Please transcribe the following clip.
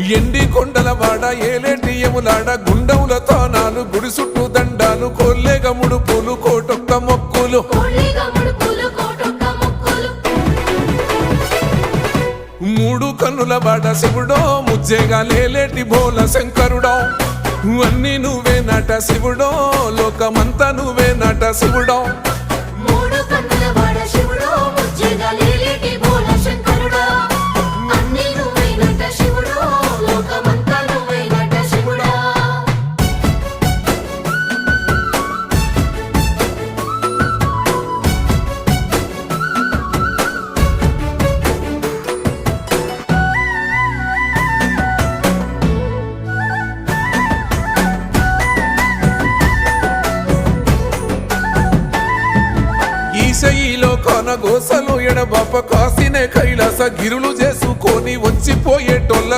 ఎండి కొండల వాడ ఏలేటి యములాడ గుండముల తానాలు గుడి చుట్టూ దండాలు కొల్లేగ ముడుపులు కోటొక్క మొక్కులు మూడు కన్నుల వాడ శివుడో ముజ్జేగా లేలేటి బోల శంకరుడో అన్ని నువ్వే నట శివుడో లోకమంతా నువ్వే నట శివుడో ఈశయిలో కొన గోసలు ఎడబాప కాసినే కైలాస గిరులు చేసుకొని వచ్చిపోయేటోళ్ళ